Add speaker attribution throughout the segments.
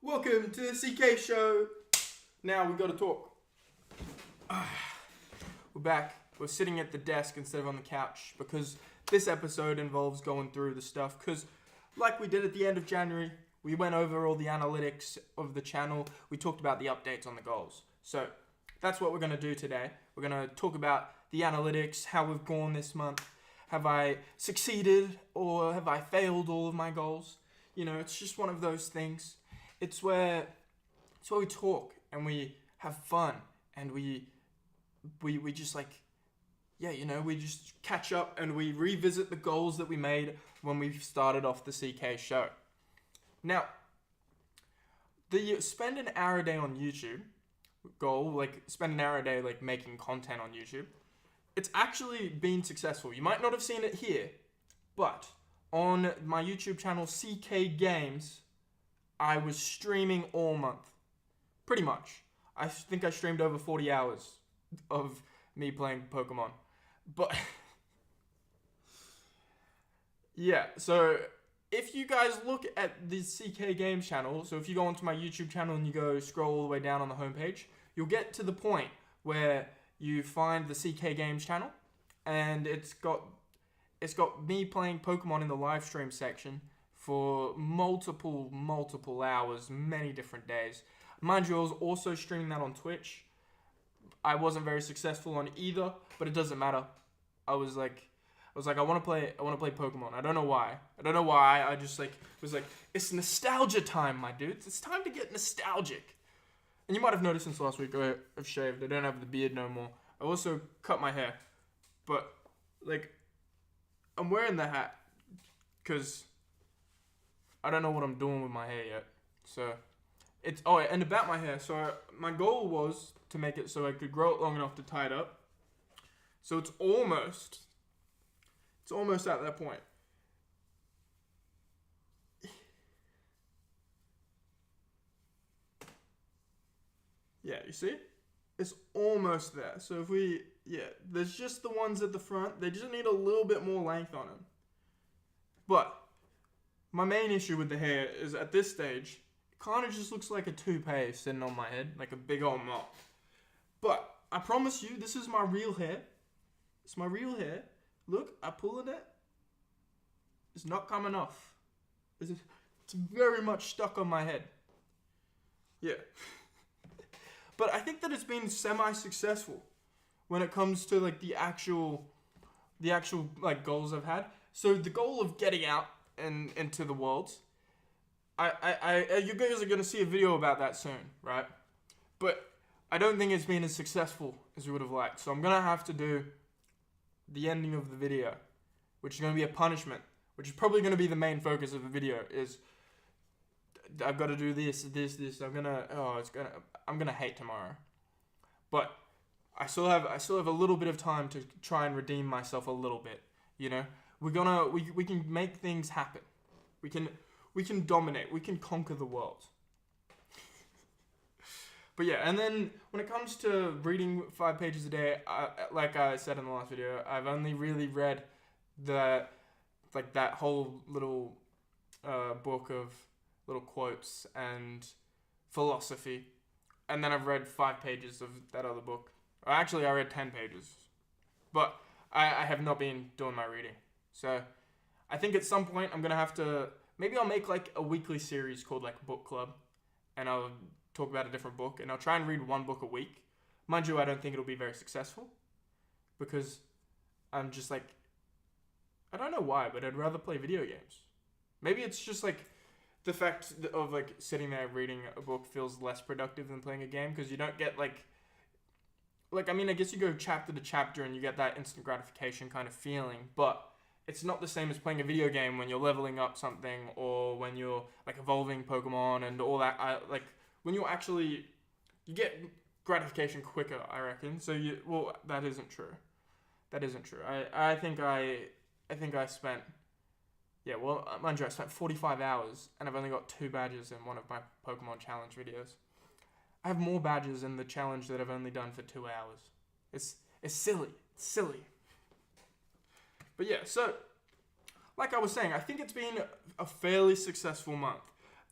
Speaker 1: Welcome to the CK show. Now we gotta talk. We're back. We're sitting at the desk instead of on the couch because this episode involves going through the stuff. Because, like we did at the end of January, we went over all the analytics of the channel. We talked about the updates on the goals. So that's what we're gonna do today. We're gonna talk about the analytics, how we've gone this month. Have I succeeded or have I failed all of my goals? You know, it's just one of those things. It's where we talk and we have fun and we just we just catch up and we revisit the goals that we made when we started off the CK show. Now, the spend an hour a day on YouTube goal, like spend an hour a day like making content on YouTube, it's actually been successful. You might not have seen it here, but on my YouTube channel CK Games, I was streaming all month. Pretty much. I think I streamed over 40 hours of me playing Pokemon. But yeah, so if you guys look at the CK Games channel, so if you go onto my YouTube channel and you go scroll all the way down on the homepage, you'll get to the point where you find the CK Games channel and it's got me playing Pokemon in the live stream section for multiple hours, many different days. Mind you, I was also streaming that on Twitch. I wasn't very successful on either, but it doesn't matter. I was like, I want to play Pokemon. I don't know why. I just was like, it's nostalgia time, my dudes. It's time to get nostalgic. And you might have noticed since last week I've shaved. I don't have the beard no more. I also cut my hair, but like, I'm wearing the hat because I don't know what I'm doing with my hair yet. So and about my hair. So my goal was to make it so I could grow it long enough to tie it up. So it's almost at that point. Yeah, you see? It's almost there. So there's just the ones at the front. They just need a little bit more length on them. But my main issue with the hair is at this stage, it kind of just looks like a toupee sitting on my head, like a big old mop. But I promise you, this is my real hair. It's my real hair. Look, I'm pulling it. It's not coming off. It's very much stuck on my head. Yeah. But I think that it's been semi-successful when it comes to like the actual like goals I've had. So the goal of getting out and into the world, you guys are gonna see a video about that soon, right? But I don't think it's been as successful as we would have liked. So I'm gonna have to do the ending of the video, which is gonna be a punishment, which is probably gonna be the main focus of the video. Is I've got to do this. I'm gonna hate tomorrow, but I still have a little bit of time to try and redeem myself a little bit. You know, we can make things happen. We can dominate. We can conquer the world. But yeah, and then when it comes to reading 5 pages a day, like I said in the last video, I've only really read that whole little book of little quotes and philosophy, and then I've read 5 pages of that other book. Actually, I read 10 pages, but I have not been doing my reading. So I think at some point I'm gonna have to, maybe I'll make like a weekly series called like Book Club, and I'll talk about a different book, and I'll try and read 1 book a week. Mind you, I don't think it'll be very successful because I'm just like, I don't know why, but I'd rather play video games. Maybe it's just like the fact of like sitting there reading a book feels less productive than playing a game because you don't get like I mean, I guess you go chapter to chapter and you get that instant gratification kind of feeling, but it's not the same as playing a video game when you're leveling up something or when you're like evolving Pokemon and all that. When you get gratification quicker, I reckon. So that isn't true. I think I spent, mind you, I spent 45 hours and I've only got 2 badges in one of my Pokemon challenge videos. I have more badges in the challenge that I've only done for 2 hours. It's silly. It's silly. But yeah, so like I was saying, I think it's been a fairly successful month.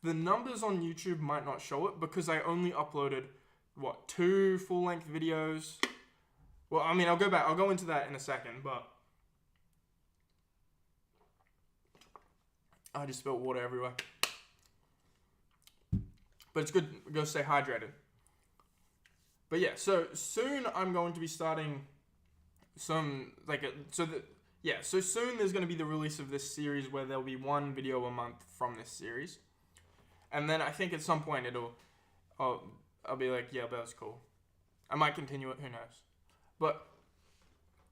Speaker 1: The numbers on YouTube might not show it because I only uploaded, 2 full-length videos. Well, I mean, I'll go into that in a second, but I just spilled water everywhere. But it's good, go stay hydrated. But yeah, so soon I'm going to be starting some, so soon there's going to be the release of this series where there'll be one video a month from this series. And then I think at some point I'll be like, yeah, that's cool. I might continue it, who knows. But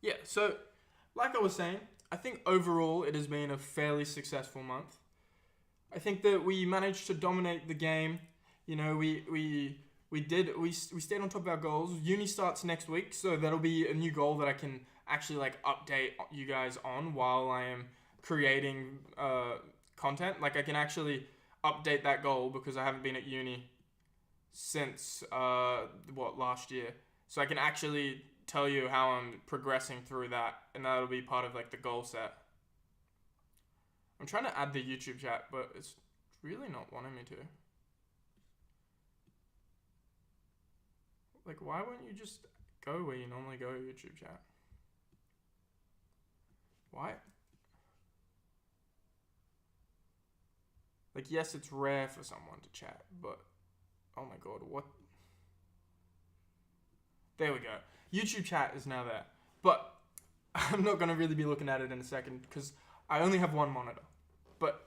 Speaker 1: yeah, so like I was saying, I think overall it has been a fairly successful month. I think that we managed to dominate the game. You know, we stayed on top of our goals. Uni starts next week, so that'll be a new goal that I can actually like update you guys on while I am creating content. Like I can actually update that goal because I haven't been at uni since last year. So I can actually tell you how I'm progressing through that, and that'll be part of like the goal set. I'm trying to add the YouTube chat, but it's really not wanting me to. Like, why won't you just go where you normally go, YouTube chat? Why? Like, yes, it's rare for someone to chat, but oh my god, what? There we go. YouTube chat is now there. But I'm not going to really be looking at it in a second because I only have one monitor. But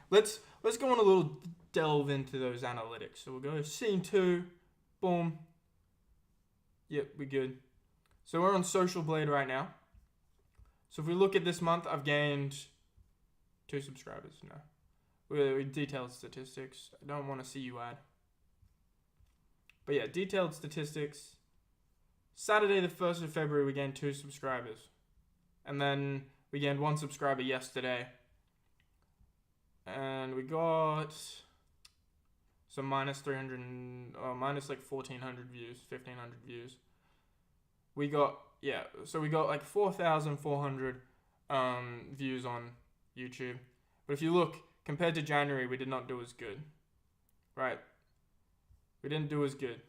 Speaker 1: let's go on a little delve into those analytics. So we'll go scene 2. Boom. Yep, we're good. So we're on Social Blade right now. So if we look at this month, I've gained 2 subscribers now. We detailed statistics. I don't want to see you add. But yeah, detailed statistics. Saturday the 1st of February, we gained 2 subscribers. And then we gained 1 subscriber yesterday. And we got some minus 1,400 views, 1,500 views. We got like 4,400 views on YouTube. But if you look, compared to January, we did not do as good. Right? We didn't do as good.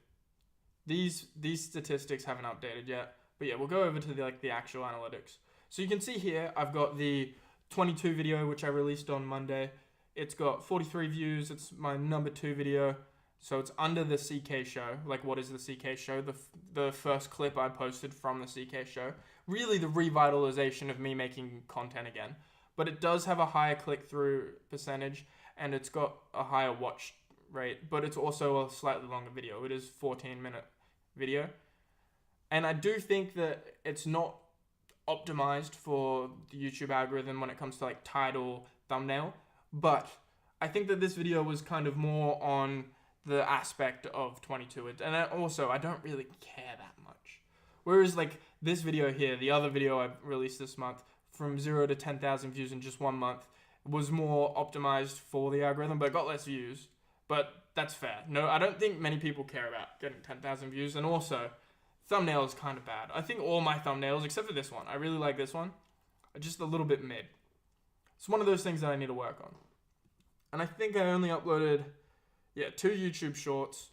Speaker 1: These statistics haven't updated yet. But yeah, we'll go over to the actual analytics. So you can see here, I've got the 22 video, which I released on Monday. It's got 43 views. It's my number 2 video. So it's under the CK show. Like, what is the CK show? The first clip I posted from the CK show. Really the revitalization of me making content again. But it does have a higher click-through percentage, and it's got a higher watch rate. But it's also a slightly longer video. It is 14-minute video. And I do think that it's not optimized for the YouTube algorithm when it comes to like title, thumbnail. But I think that this video was kind of more on the aspect of 22. And I don't really care that much. Whereas like this video here, the other video I released this month, from 0 to 10,000 views in just 1 month, was more optimized for the algorithm, but it got less views. But that's fair. No, I don't think many people care about getting 10,000 views. And also, thumbnail is kind of bad. I think all my thumbnails, except for this one, I really like this one, are just a little bit mid. It's one of those things that I need to work on. And I think I only uploaded, 2 YouTube shorts.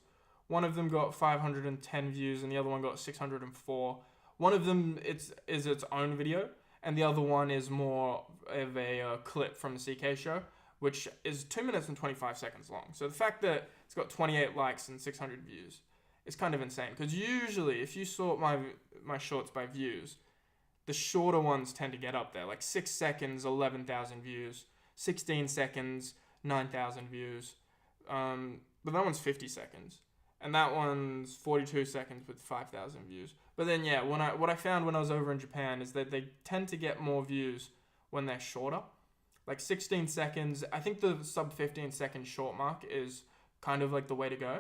Speaker 1: One of them got 510 views and the other one got 604. One of them is its own video, and the other one is more of a clip from the CK show, which is 2 minutes and 25 seconds long. So the fact that it's got 28 likes and 600 views is kind of insane. Because usually, if you sort my shorts by views, the shorter ones tend to get up there. Like 6 seconds, 11,000 views. 16 seconds, 9,000 views. But that one's 50 seconds. And that one's 42 seconds with 5,000 views. But then, what I found when I was over in Japan is that they tend to get more views when they're shorter. Like 16 seconds, I think the sub 15 second short mark is kind of like the way to go.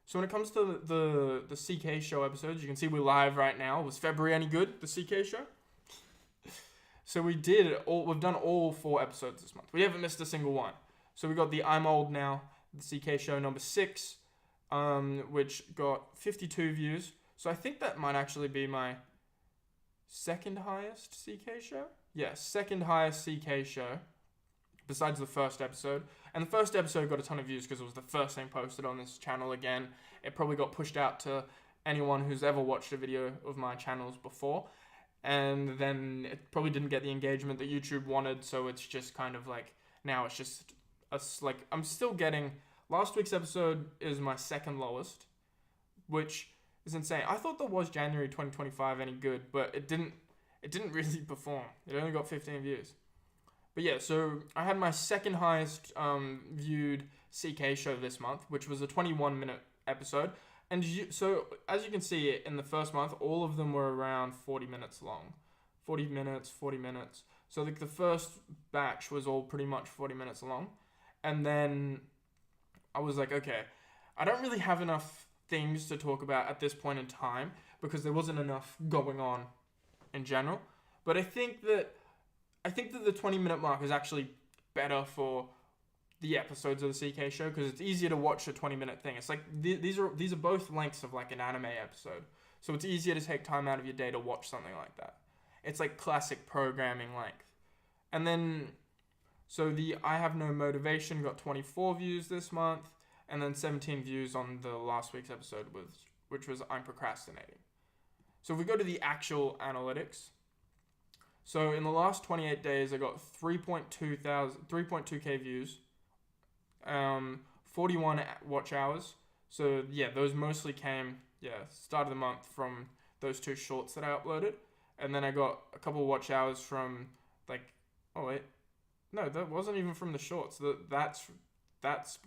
Speaker 1: So when it comes to the CK show episodes, you can see we're live right now. Was February any good, the CK show? So we've done all 4 episodes this month. We haven't missed a single one. So we got the I'm Old Now, the CK show number 6, which got 52 views. So I think that might actually be my second highest CK show. Yeah, second highest CK show, besides the first episode. And the first episode got a ton of views because it was the first thing posted on this channel again. It probably got pushed out to anyone who's ever watched a video of my channels before. And then it probably didn't get the engagement that YouTube wanted, so it's just kind of like, now it's just, I'm still getting, last week's episode is my second lowest, which is insane. I thought there was January 2025 any good, but it didn't really perform. It only got 15 views. But yeah, so I had my second highest viewed CK show this month, which was a 21-minute episode. And so as you can see, in the first month, all of them were around 40 minutes long. 40 minutes. So like the first batch was all pretty much 40 minutes long. And then I was like, okay, I don't really have enough things to talk about at this point in time because there wasn't enough going on in general. But I think that the 20-minute mark is actually better for the episodes of the CK show because it's easier to watch a 20-minute thing. It's like these are both lengths of like an anime episode, so it's easier to take time out of your day to watch something like that. It's like classic programming length. And then so the I Have No Motivation got 24 views this month, and then 17 views on the last week's episode, which was I'm Procrastinating. So if we go to the actual analytics, so in the last 28 days I got 3.2k views, 41 watch hours. So yeah, those mostly came start of the month from those two shorts that I uploaded, and then I got a couple of watch hours from that wasn't even from the shorts. That's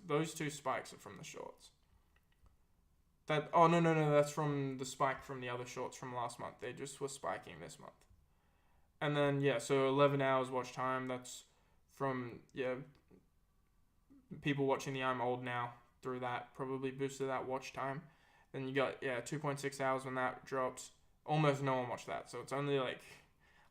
Speaker 1: those two spikes are from the shorts. That's from the spike from the other shorts from last month. They just were spiking this month. And then so 11 hours watch time. That's from people watching the I'm Old Now through that probably boosted that watch time. Then you got 2.6 hours when that drops. Almost no one watched that, so it's only like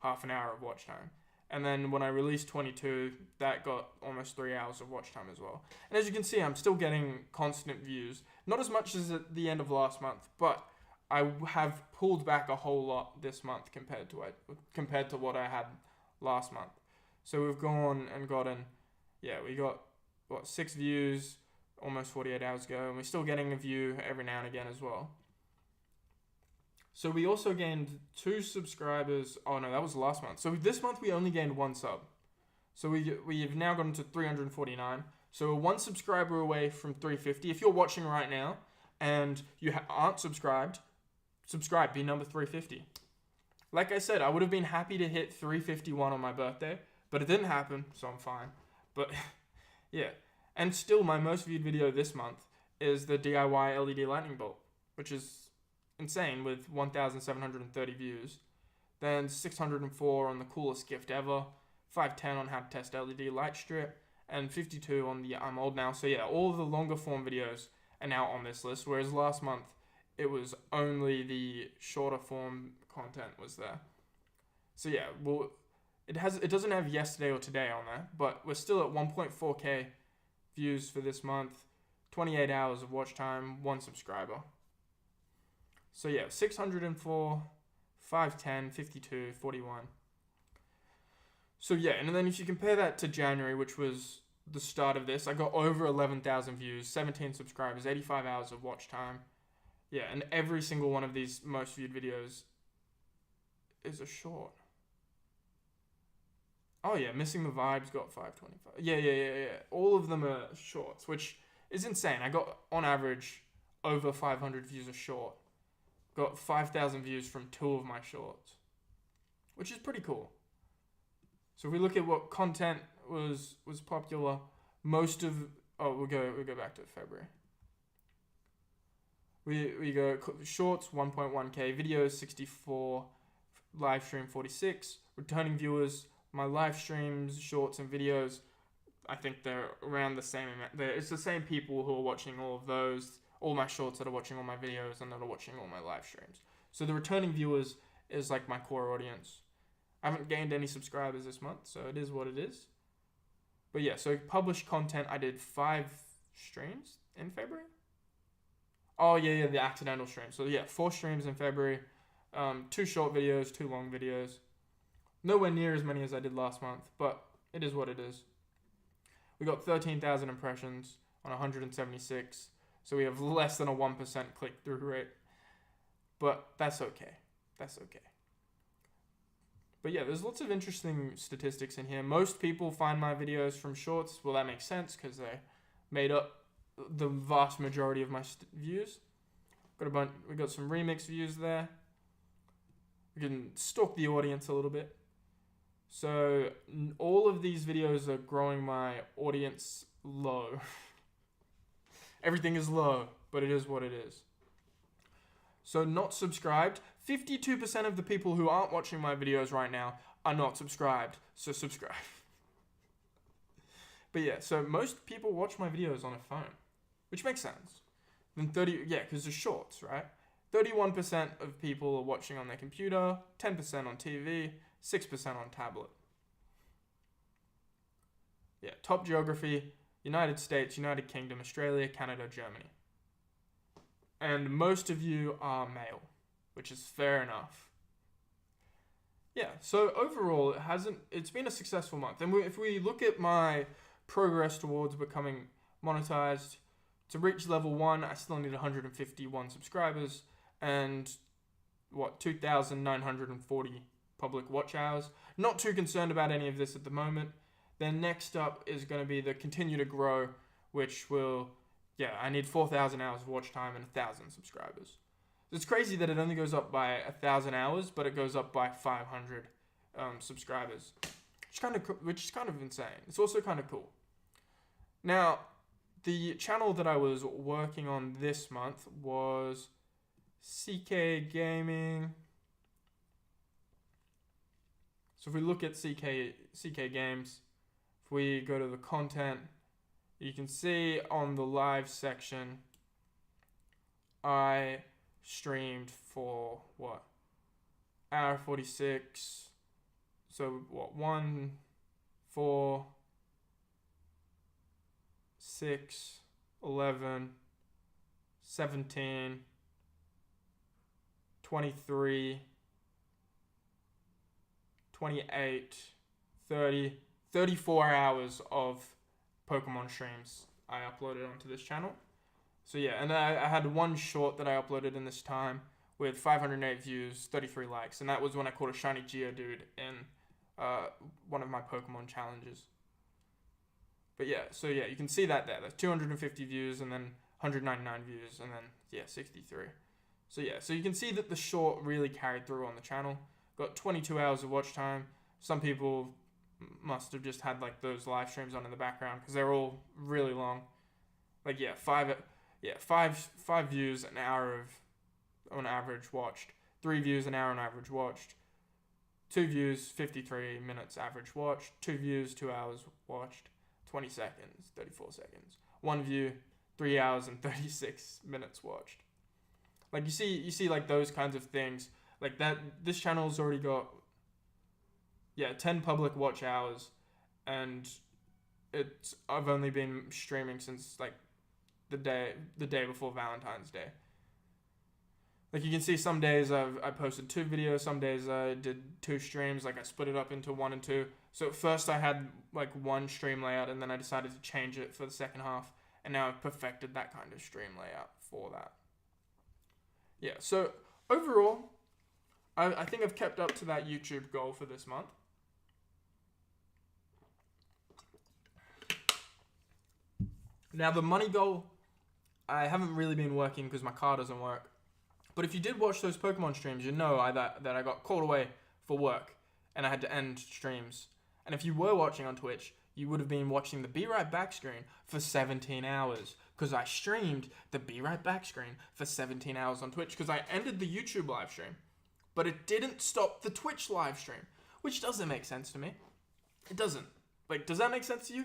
Speaker 1: half an hour of watch time. And then when I released 22, that got almost 3 hours of watch time as well. And as you can see, I'm still getting constant views. Not as much as at the end of last month, but I have pulled back a whole lot this month compared to what I had last month. So we've gone and gotten, we got 6 views almost 48 hours ago, and we're still getting a view every now and again as well. So we also gained 2 subscribers. Oh no, that was last month. So this month we only gained 1 sub. So we've now gotten to 349. So we're 1 subscriber away from 350. If you're watching right now and you aren't subscribed, subscribe, be number 350. Like I said, I would have been happy to hit 351 on my birthday, but it didn't happen, so I'm fine. But yeah, and still my most viewed video this month is the DIY LED lightning bolt, which is insane with 1,730 views. Then 604 on the coolest gift ever, 510 on how to test LED light strip, and 52 on the I'm Old Now. So yeah, all of the longer form videos are now on this list, whereas last month it was only the shorter form content was there. So yeah, well, it doesn't have yesterday or today on there, but we're still at 1.4k views for this month, 28 hours of watch time, 1 subscriber. So yeah, 604, 510, 52, 41. So yeah, and then if you compare that to January, which was the start of this, I got over 11,000 views, 17 subscribers, 85 hours of watch time. Yeah, and every single one of these most viewed videos is a short. Oh yeah, Missing the Vibes got 525. Yeah. All of them are shorts, which is insane. I got, on average, over 500 views a short. Got 5,000 views from 2 of my shorts, which is pretty cool. So if we look at what content was popular, we'll go back to February. We go shorts 1.1k, videos 64, live stream 46, returning viewers. My live streams, shorts, and videos, I think they're around the same amount. It's the same people who are watching all of those. All my shorts that are watching all my videos and that are watching all my live streams. So the returning viewers is like my core audience. I haven't gained any subscribers this month, so it is what it is. But yeah, so published content, I did 5 streams in February. Oh yeah, the accidental stream. So yeah, 4 streams in February, 2 short videos, 2 long videos. Nowhere near as many as I did last month, but it is what it is. We got 13,000 impressions on 176, so we have less than a 1% click-through rate. But that's okay. That's okay. But yeah, there's lots of interesting statistics in here. Most people find my videos from shorts. Well, that makes sense because they made up the vast majority of my views. We got some remix views there. We can stalk the audience a little bit. So all of these videos are growing my audience low. Everything is low, but it is what it is. So not subscribed. 52% of the people who aren't watching my videos right now are not subscribed. So subscribe. But yeah, so most people watch my videos on a phone, which makes sense. Then because they're shorts, right? 31% of people are watching on their computer, 10% on TV, 6% on tablet. Yeah, top geography, United States, United Kingdom, Australia, Canada, Germany. And most of you are male, which is fair enough. Yeah, so overall, it's been a successful month. And if we look at my progress towards becoming monetized, to reach level 1, I still need 151 subscribers and 2,940 public watch hours. Not too concerned about any of this at the moment. Then next up is going to be the continue to grow, which will, I need 4,000 hours of watch time and 1,000 subscribers. It's crazy that it only goes up by 1,000 hours, but it goes up by 500 subscribers, which is kind of insane. It's also kind of cool. Now, the channel that I was working on this month was CK Gaming. So if we look at CK Games, if we go to the content, you can see on the live section, I streamed for hour 46. So 1, 4, 6, 11, 17, 23, 28, 30, 34 hours of Pokemon streams I uploaded onto this channel. So yeah, and I had one short that I uploaded in this time with 508 views, 33 likes, and that was when I caught a shiny Geodude in one of my Pokemon challenges. But yeah, so yeah, you can see that there. There's 250 views and then 199 views and then 63. So yeah, so you can see that the short really carried through on the channel. Got 22 hours of watch time. Some people must have just had like those live streams on in the background because they're all really long. Like five views an hour of on average watched. 3 views an hour on average watched. 2 views 53 minutes average watched. 2 views 2 hours watched. 20 seconds, 34 seconds. 1 view, 3 hours and 36 minutes watched. Like you see like those kinds of things. Like that, this channel's already got 10 public watch hours, and I've only been streaming since like the day before Valentine's Day. Like you can see some days I posted 2 videos, some days I did 2 streams, like I split it up into 1 and 2. So at first I had like 1 stream layout and then I decided to change it for the second half, and now I've perfected that kind of stream layout for that. Yeah, so overall, I think I've kept up to that YouTube goal for this month. Now the money goal, I haven't really been working because my car doesn't work. But if you did watch those Pokemon streams, you know that I got called away for work and I had to end streams. And if you were watching on Twitch, you would have been watching the Be Right Back screen for 17 hours because I streamed the Be Right Back screen for 17 hours on Twitch because I ended the YouTube live stream. But it didn't stop the Twitch live stream, which doesn't make sense to me. It doesn't. Like, does that make sense to you?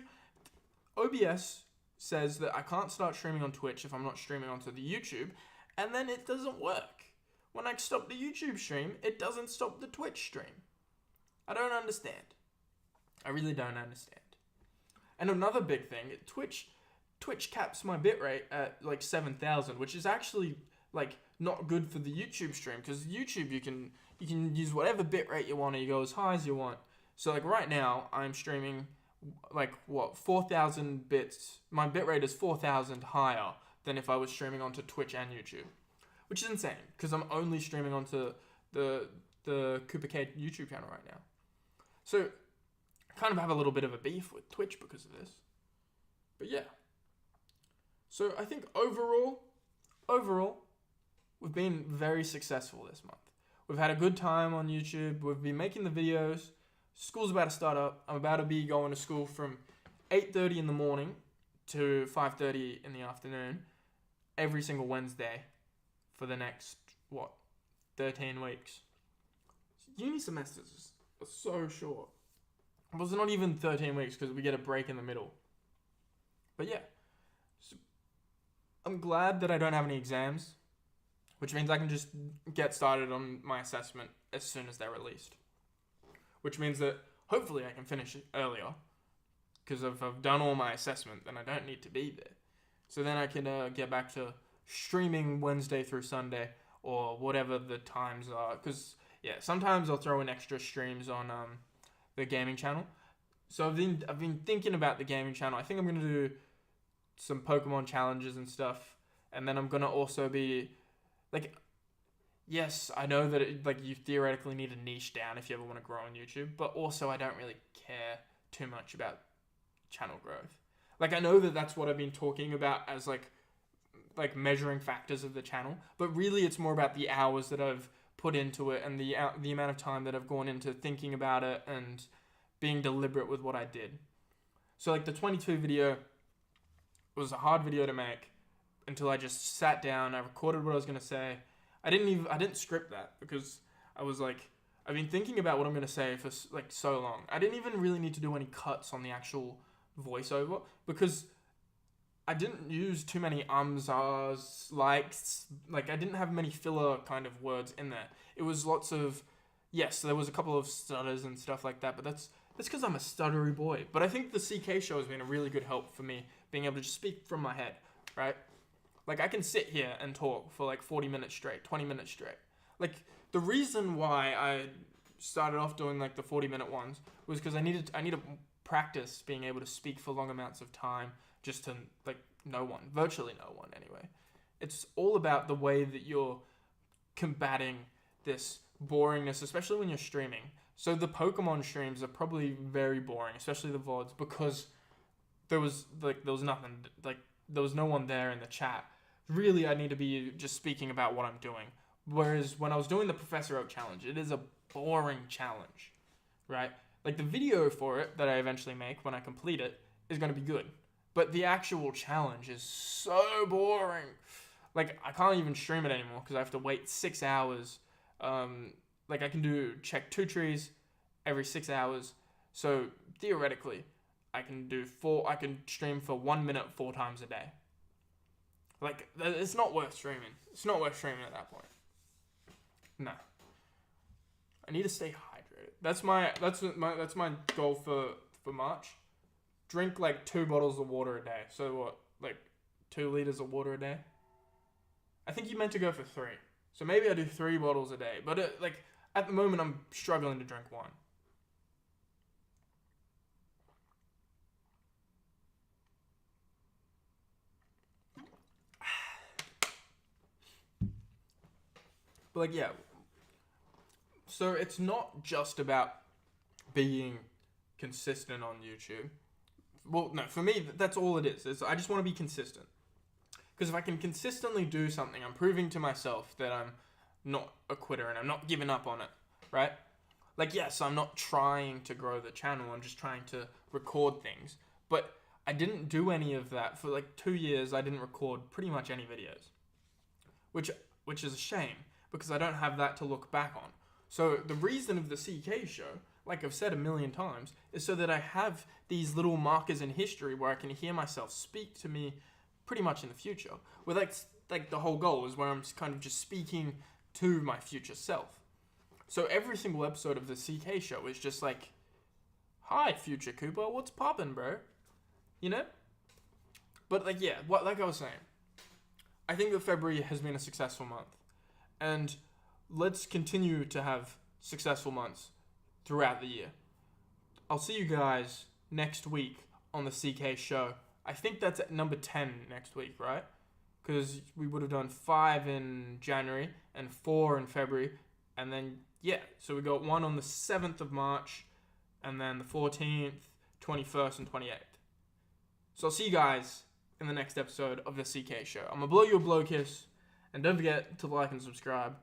Speaker 1: OBS says that I can't start streaming on Twitch if I'm not streaming onto the YouTube, and then it doesn't work. When I stop the YouTube stream, it doesn't stop the Twitch stream. I don't understand. I really don't understand. And another big thing, Twitch caps my bitrate at like 7,000, which is actually like not good for the YouTube stream, because YouTube you can use whatever bitrate you want, and you go as high as you want. So like right now I'm streaming like what 4,000 bits. My bitrate is 4,000 higher than if I was streaming onto Twitch and YouTube, which is insane because I'm only streaming onto the Cooper K YouTube channel right now. So I kind of have a little bit of a beef with Twitch because of this. But yeah. So I think overall, we've been very successful this month. We've had a good time on YouTube. We've been making the videos. School's about to start up. I'm about to be going to school from 8:30 in the morning to 5:30 in the afternoon every single Wednesday for the next, 13 weeks. Uni semesters are so short. Well, it's not even 13 weeks because we get a break in the middle. But yeah, so I'm glad that I don't have any exams, which means I can just get started on my assessment as soon as they're released. Which means that hopefully I can finish it earlier, because if I've done all my assessment, then I don't need to be there. So then I can get back to streaming Wednesday through Sunday, or whatever the times are. Because, yeah, sometimes I'll throw in extra streams on the gaming channel. So I've been thinking about the gaming channel. I think I'm going to do some Pokemon challenges and stuff. And then I'm going to also be, like, yes, I know that you theoretically need a niche down if you ever want to grow on YouTube. But also I don't really care too much about channel growth. Like, I know that that's what I've been talking about as, like measuring factors of the channel. But really it's more about the hours that I've put into it and the amount of time that I've gone into thinking about it and being deliberate with what I did. So like the 22 video was a hard video to make until I just sat down, I recorded what I was going to say. I didn't script that because I was like, I've been thinking about what I'm going to say for like so long. I didn't even really need to do any cuts on the actual voiceover because I didn't use too many ums, ahs, likes. Like, I didn't have many filler kind of words in there. It was lots of, yes, there was a couple of stutters and stuff like that, but that's because I'm a stuttery boy. But I think the CK show has been a really good help for me being able to just speak from my head, right? Like, I can sit here and talk for like 40 minutes straight, 20 minutes straight. Like, the reason why I started off doing like the 40-minute ones was because I need to practice being able to speak for long amounts of time just to like virtually no one anyway. It's all about the way that you're combating this boringness, especially when you're streaming. So the Pokemon streams are probably very boring, especially the VODs, because there was nothing, like there was no one there in the chat. Really, I need to be just speaking about what I'm doing. Whereas when I was doing the Professor Oak challenge, it is a boring challenge, right? Like the video for it that I eventually make when I complete it is going to be good. But the actual challenge is so boring. Like, I can't even stream it anymore because I have to wait 6 hours. Like, I can check 2 trees every 6 hours. So, theoretically, I can stream for 1 minute 4 times a day. Like, it's not worth streaming. It's not worth streaming at that point. No. I need to stay hydrated. That's my goal for March. Drink like 2 bottles of water a day. So what? Like 2 liters of water a day? I think you meant to go for 3. So maybe I do 3 bottles a day. But at the moment, I'm struggling to drink 1. But like, yeah. So it's not just about being consistent on YouTube. Well, no, for me, that's all it is. I just want to be consistent. Because if I can consistently do something, I'm proving to myself that I'm not a quitter and I'm not giving up on it, right? Like, yes, I'm not trying to grow the channel. I'm just trying to record things. But I didn't do any of that. For like 2 years, I didn't record pretty much any videos. Which is a shame, because I don't have that to look back on. So the reason of the CK show, like I've said a million times, is so that I have these little markers in history where I can hear myself speak to me pretty much in the future. Where like the whole goal is where I'm kind of just speaking to my future self. So every single episode of the CK show is just like, hi, future Cooper, what's poppin', bro? You know? But like, yeah, like I was saying, I think that February has been a successful month. And let's continue to have successful months throughout the year. I'll see you guys next week on the CK show. I think that's at number 10 next week, right? Because we would have done 5 in January and 4 in February. And then, yeah, so we got one on the 7th of March, and then the 14th, 21st, and 28th. So I'll see you guys in the next episode of the CK show. I'm going to blow you a blow kiss. And don't forget to like and subscribe.